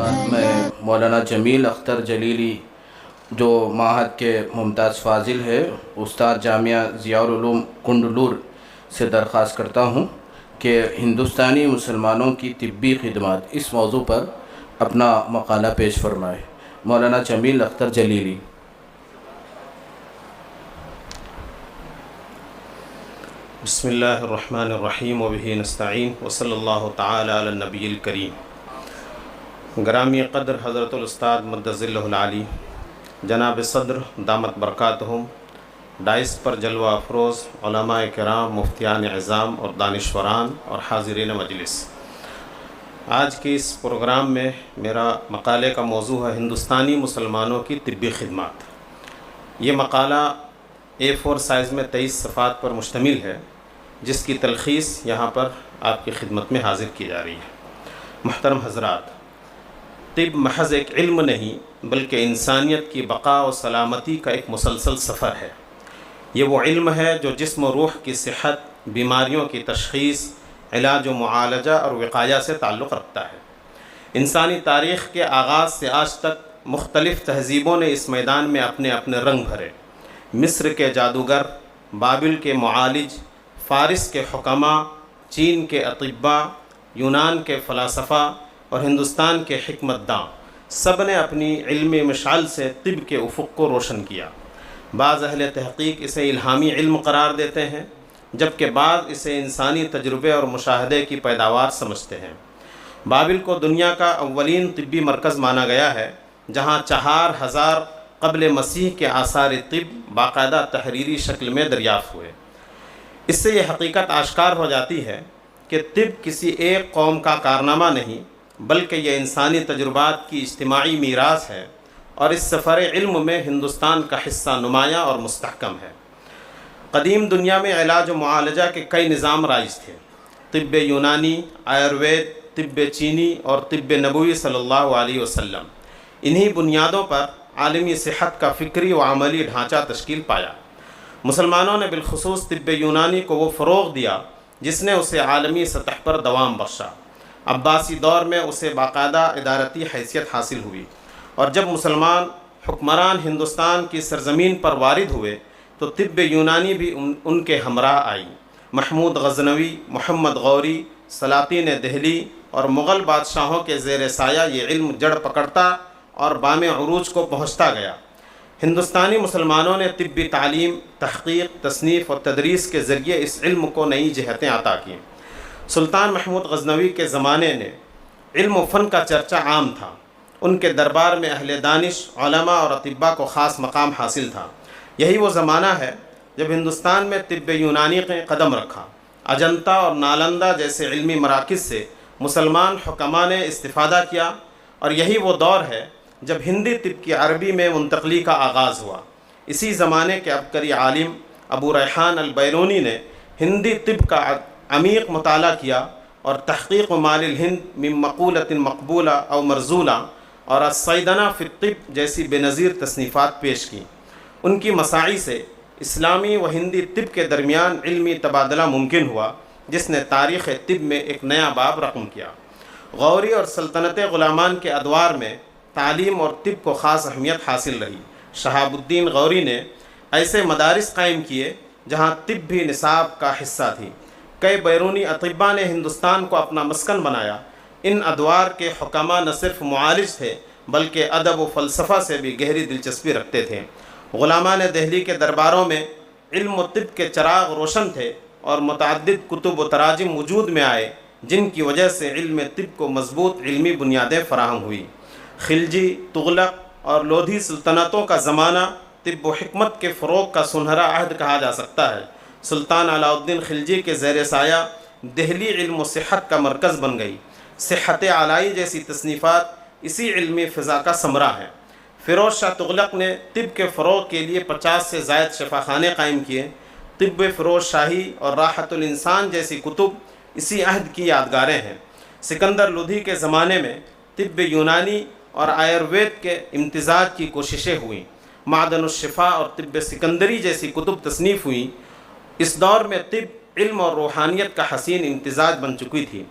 بعد میں مولانا جمیل اختر جلیلی جو معہد کے ممتاز فاضل ہے، استاد جامعہ ضیاء العلوم کنڈلور سے درخواست کرتا ہوں کہ ہندوستانی مسلمانوں کی طبی خدمات اس موضوع پر اپنا مقالہ پیش فرمائے۔ مولانا جمیل اختر جلیلی۔ بسم اللہ الرحمن الرحیم وبہ نستعین وصلی اللہ تعالی علی النبی الکریم۔ گرامی قدر حضرت الاستاد مدظ ظلہ العالی، جناب صدر دامت برکاتہم، ڈائس پر جلوہ افروز علماء کرام، مفتیان عظام اور دانشوران اور حاضرین مجلس، آج کے اس پروگرام میں میرا مقالے کا موضوع ہے ہندوستانی مسلمانوں کی طبی خدمات۔ یہ مقالہ A4 سائز میں 23 صفحات پر مشتمل ہے، جس کی تلخیص یہاں پر آپ کی خدمت میں حاضر کی جا رہی ہے۔ محترم حضرات، طب محض ایک علم نہیں بلکہ انسانیت کی بقا و سلامتی کا ایک مسلسل سفر ہے۔ یہ وہ علم ہے جو جسم و روح کی صحت، بیماریوں کی تشخیص، علاج و معالجہ اور وقایہ سے تعلق رکھتا ہے۔ انسانی تاریخ کے آغاز سے آج تک مختلف تہذیبوں نے اس میدان میں اپنے اپنے رنگ بھرے۔ مصر کے جادوگر، بابل کے معالج، فارس کے حکماء، چین کے اطباء، یونان کے فلاسفہ اور ہندوستان کے حکمت داں، سب نے اپنی علمی مشعل سے طب کے افق کو روشن کیا۔ بعض اہل تحقیق اسے الہامی علم قرار دیتے ہیں، جبکہ بعض اسے انسانی تجربے اور مشاہدے کی پیداوار سمجھتے ہیں۔ بابل کو دنیا کا اولین طبی مرکز مانا گیا ہے، جہاں 4000 قبل مسیح کے آثار طب باقاعدہ تحریری شکل میں دریافت ہوئے۔ اس سے یہ حقیقت آشکار ہو جاتی ہے کہ طب کسی ایک قوم کا کارنامہ نہیں، بلکہ یہ انسانی تجربات کی اجتماعی میراث ہے، اور اس سفر علم میں ہندوستان کا حصہ نمایاں اور مستحکم ہے۔ قدیم دنیا میں علاج و معالجہ کے کئی نظام رائج تھے۔ طب یونانی، آیوروید، طب چینی اور طب نبوی صلی اللہ علیہ وسلم، انہی بنیادوں پر عالمی صحت کا فکری و عملی ڈھانچہ تشکیل پایا۔ مسلمانوں نے بالخصوص طب یونانی کو وہ فروغ دیا جس نے اسے عالمی سطح پر دوام بخشا۔ عباسی دور میں اسے باقاعدہ ادارتی حیثیت حاصل ہوئی، اور جب مسلمان حکمران ہندوستان کی سرزمین پر وارد ہوئے تو طب یونانی بھی ان کے ہمراہ آئی۔ محمود غزنوی، محمد غوری، سلاطین دہلی اور مغل بادشاہوں کے زیر سایہ یہ علم جڑ پکڑتا اور بام عروج کو پہنچتا گیا۔ ہندوستانی مسلمانوں نے طبی تعلیم، تحقیق، تصنیف اور تدریس کے ذریعے اس علم کو نئی جہتیں عطا کیں۔ سلطان محمود غزنوی کے زمانے نے علم و فن کا چرچا عام تھا۔ ان کے دربار میں اہل دانش، علماء اور اطباء کو خاص مقام حاصل تھا۔ یہی وہ زمانہ ہے جب ہندوستان میں طب یونانی نے قدم رکھا۔ اجنتا اور نالندہ جیسے علمی مراکز سے مسلمان حکماء نے استفادہ کیا، اور یہی وہ دور ہے جب ہندی طب کی عربی میں منتقلی کا آغاز ہوا۔ اسی زمانے کے عبقری عالم ابو ریحان البیرونی نے ہندی طب کا عمیق مطالعہ کیا اور تحقیق مال الہند من مقولۃ مقبولہ او مرزولہ اور الصیدنہ فی الطب جیسی بے نظیر تصنیفات پیش کیں۔ ان کی مساعی سے اسلامی و ہندی طب کے درمیان علمی تبادلہ ممکن ہوا، جس نے تاریخ طب میں ایک نیا باب رقم کیا۔ غوری اور سلطنت غلامان کے ادوار میں تعلیم اور طب کو خاص اہمیت حاصل رہی۔ شہاب الدین غوری نے ایسے مدارس قائم کیے جہاں طب بھی نصاب کا حصہ تھی۔ کئی بیرونی اطباء نے ہندوستان کو اپنا مسکن بنایا۔ ان ادوار کے حکماء نہ صرف معالج تھے بلکہ ادب و فلسفہ سے بھی گہری دلچسپی رکھتے تھے۔ غلامان دہلی کے درباروں میں علم و طب کے چراغ روشن تھے، اور متعدد کتب و تراجم وجود میں آئے جن کی وجہ سے علم طب کو مضبوط علمی بنیادیں فراہم ہوئی۔ خلجی، تغلق اور لودھی سلطنتوں کا زمانہ طب و حکمت کے فروغ کا سنہرا عہد کہا جا سکتا ہے۔ سلطان علاء الدین خلجی کے زیر سایہ دہلی علم و صحت کا مرکز بن گئی۔ صحت علائی جیسی تصنیفات اسی علمی فضا کا ثمرہ ہیں۔ فیروز شاہ تغلق نے طب کے فروغ کے لیے 50 سے زائد شفاخانے قائم کیے۔ طب فیروز شاہی اور راحت الانسان جیسی کتب اسی عہد کی یادگاریں ہیں۔ سکندر لودھی کے زمانے میں طب یونانی اور آیوروید کے امتزاج کی کوششیں ہوئیں۔ معدن الشفا اور طب سکندری جیسی کتب تصنیف ہوئیں۔ اس دور میں طب علم اور روحانیت کا حسین امتزاج بن چکی تھی۔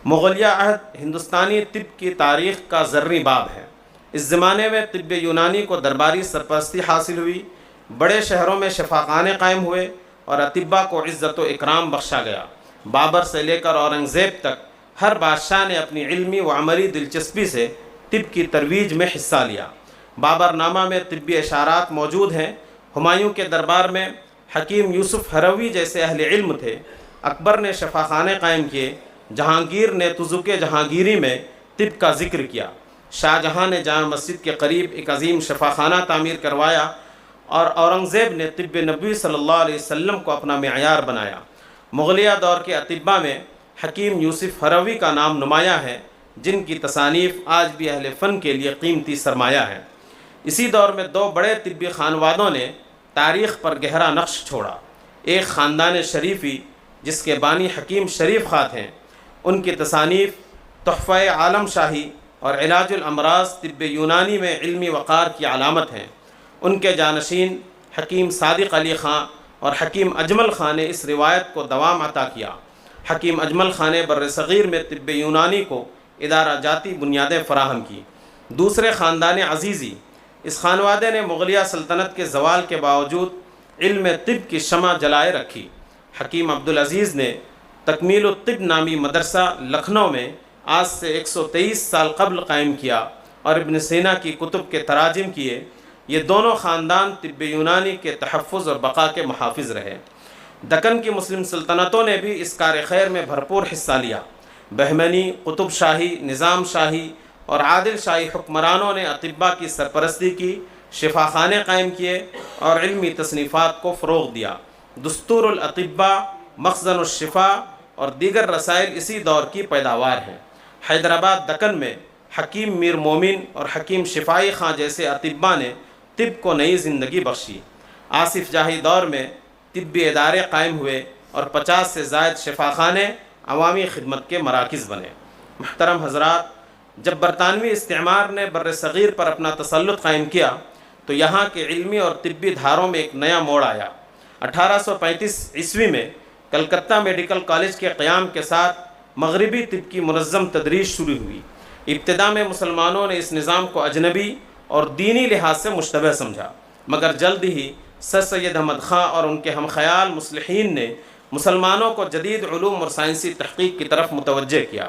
مغلیہ عہد ہندوستانی طب کی تاریخ کا زرعی باب ہے۔ اس زمانے میں طب یونانی کو درباری سرپرستی حاصل ہوئی، بڑے شہروں میں شفاخانے قائم ہوئے اور اطباء کو عزت و اکرام بخشا گیا۔ بابر سے لے کر اورنگزیب تک ہر بادشاہ نے اپنی علمی و عملی دلچسپی سے طب کی ترویج میں حصہ لیا۔ بابر نامہ میں طبی اشارات موجود ہیں۔ ہمایوں کے دربار میں حکیم یوسف ہروی جیسے اہل علم تھے۔ اکبر نے شفاخانے قائم کیے۔ جہانگیر نے تزک جہانگیری میں طب کا ذکر کیا۔ شاہ جہاں نے جامع مسجد کے قریب ایک عظیم شفاخانہ تعمیر کروایا اور اورنگزیب نے طب نبوی صلی اللہ علیہ وسلم کو اپنا معیار بنایا۔ مغلیہ دور کے اطباء میں حکیم یوسف ہروی کا نام نمایاں ہے، جن کی تصانیف آج بھی اہل فن کے لیے قیمتی سرمایہ ہیں۔ اسی دور میں دو بڑے طبی خانوادوں نے تاریخ پر گہرا نقش چھوڑا۔ ایک خاندان شریفی جس کے بانی حکیم شریف خاں ہیں، ان کی تصانیف تحفہ عالم شاہی اور علاج الامراض طب یونانی میں علمی وقار کی علامت ہیں۔ ان کے جانشین حکیم صادق علی خاں اور حکیم اجمل خاں نے اس روایت کو دوام عطا کیا۔ حکیم اجمل خاں نے بر صغیر میں طب یونانی کو ادارہ جاتی بنیادیں فراہم کی۔ دوسرے خاندان عزیزی، اس خانوادے نے مغلیہ سلطنت کے زوال کے باوجود علم طب کی شمع جلائے رکھی۔ حکیم عبدالعزیز نے تکمیل الطب نامی مدرسہ لکھنؤ میں آج سے 123 سال قبل قائم کیا اور ابن سینا کی کتب کے تراجم کیے۔ یہ دونوں خاندان طب یونانی کے تحفظ اور بقا کے محافظ رہے۔ دکن کی مسلم سلطنتوں نے بھی اس کار خیر میں بھرپور حصہ لیا۔ بہمنی، قطب شاہی، نظام شاہی اور عادل شاہی حکمرانوں نے اطباء کی سرپرستی کی، شفاخانے قائم کیے اور علمی تصنیفات کو فروغ دیا۔ دستور الاطباء، مخزن الشفا اور دیگر رسائل اسی دور کی پیداوار ہیں۔ حیدرآباد دکن میں حکیم میر مومن اور حکیم شفائی خاں جیسے اطباء نے طب کو نئی زندگی بخشی۔ آصف جاہی دور میں طبی ادارے قائم ہوئے اور 50 سے زائد شفاخانے عوامی خدمت کے مراکز بنے۔ محترم حضرات، جب برطانوی استعمار نے بر صغیر پر اپنا تسلط قائم کیا تو یہاں کے علمی اور طبی دھاروں میں ایک نیا موڑ آیا۔ 1835 عیسوی میں کلکتہ میڈیکل کالج کے قیام کے ساتھ مغربی طب کی منظم تدریس شروع ہوئی۔ ابتدا میں مسلمانوں نے اس نظام کو اجنبی اور دینی لحاظ سے مشتبہ سمجھا، مگر جلد ہی سر سید احمد خاں اور ان کے ہم خیال مصلحین نے مسلمانوں کو جدید علوم اور سائنسی تحقیق کی طرف متوجہ کیا۔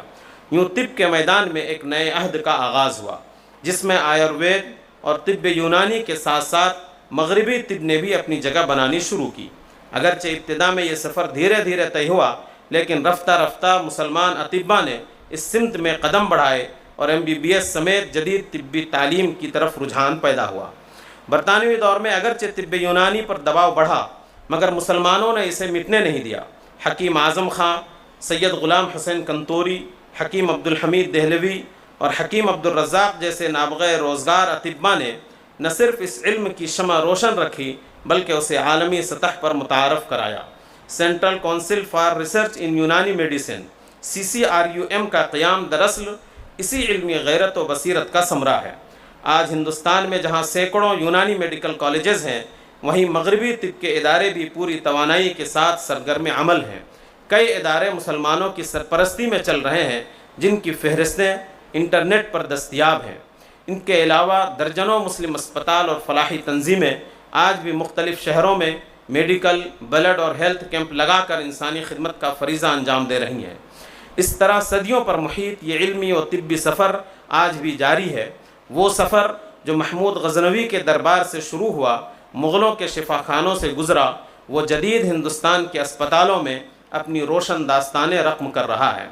یوں طب کے میدان میں ایک نئے عہد کا آغاز ہوا، جس میں آیوروید اور طب یونانی کے ساتھ ساتھ مغربی طب نے بھی اپنی جگہ بنانی شروع کی۔ اگرچہ ابتدا میں یہ سفر دھیرے دھیرے طے ہوا، لیکن رفتہ رفتہ مسلمان اطباء نے اس سمت میں قدم بڑھائے اور MBBS سمیت جدید طبی تعلیم کی طرف رجحان پیدا ہوا۔ برطانوی دور میں اگرچہ طب یونانی پر دباؤ بڑھا، مگر مسلمانوں نے اسے مٹنے نہیں دیا۔ حکیم اعظم خاں، سید غلام حسین کنتوری، حکیم عبدالحمید دہلوی اور حکیم عبدالرزاق جیسے نابغہ روزگار اطباء نے نہ صرف اس علم کی شمع روشن رکھی بلکہ اسے عالمی سطح پر متعارف کرایا۔ Central council for research in یونانی میڈیسن CCRUM کا قیام دراصل اسی علمی غیرت و بصیرت کا ثمرہ ہے۔ آج ہندوستان میں جہاں سینکڑوں یونانی میڈیکل کالجز ہیں، وہیں مغربی طب کے ادارے بھی پوری توانائی کے ساتھ سرگرم عمل ہیں۔ کئی ادارے مسلمانوں کی سرپرستی میں چل رہے ہیں، جن کی فہرستیں انٹرنیٹ پر دستیاب ہیں۔ ان کے علاوہ درجنوں مسلم اسپتال اور فلاحی تنظیمیں آج بھی مختلف شہروں میں میڈیکل، بلڈ اور ہیلتھ کیمپ لگا کر انسانی خدمت کا فریضہ انجام دے رہی ہیں۔ اس طرح صدیوں پر محیط یہ علمی و طبی سفر آج بھی جاری ہے۔ وہ سفر جو محمود غزنوی کے دربار سے شروع ہوا، مغلوں کے شفاخانوں سے گزرا، وہ جدید ہندوستان کے اسپتالوں میں اپنی روشن داستانیں رقم کر رہا ہے۔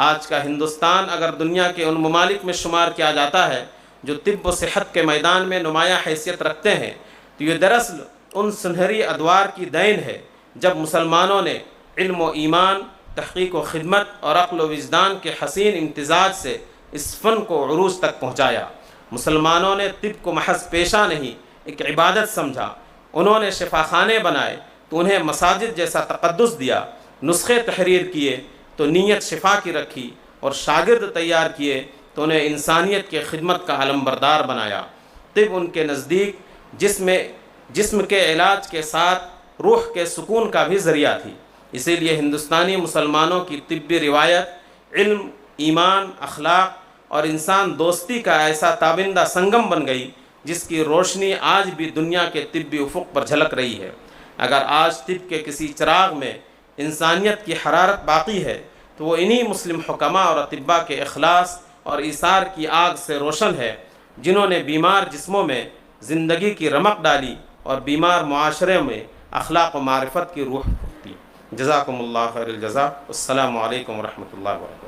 آج کا ہندوستان اگر دنیا کے ان ممالک میں شمار کیا جاتا ہے جو طب و صحت کے میدان میں نمایاں حیثیت رکھتے ہیں، تو یہ دراصل ان سنہری ادوار کی دین ہے جب مسلمانوں نے علم و ایمان، تحقیق و خدمت اور عقل و وجدان کے حسین امتزاج سے اس فن کو عروج تک پہنچایا۔ مسلمانوں نے طب کو محض پیشہ نہیں، ایک عبادت سمجھا۔ انہوں نے شفاخانے بنائے تو انہیں مساجد جیسا تقدس دیا، نسخے تحریر کیے تو نیت شفا کی رکھی، اور شاگرد تیار کیے تو انہیں انسانیت کے خدمت کا علمبردار بنایا۔ طب ان کے نزدیک جسم کے علاج کے ساتھ روح کے سکون کا بھی ذریعہ تھی۔ اسی لیے ہندوستانی مسلمانوں کی طبی روایت علم ایمان، اخلاق اور انسان دوستی کا ایسا تابندہ سنگم بن گئی جس کی روشنی آج بھی دنیا کے طبی افق پر جھلک رہی ہے۔ اگر آج طب کے کسی چراغ میں انسانیت کی حرارت باقی ہے تو وہ انہی مسلم حکماء اور اطباء کے اخلاص اور ایثار کی آگ سے روشن ہے، جنہوں نے بیمار جسموں میں زندگی کی رمق ڈالی اور بیمار معاشرے میں اخلاق و معرفت کی روح پھونکی۔ جزاکم اللہ خیر الجزا۔ السلام علیکم ورحمۃ اللہ وبرکاتہ۔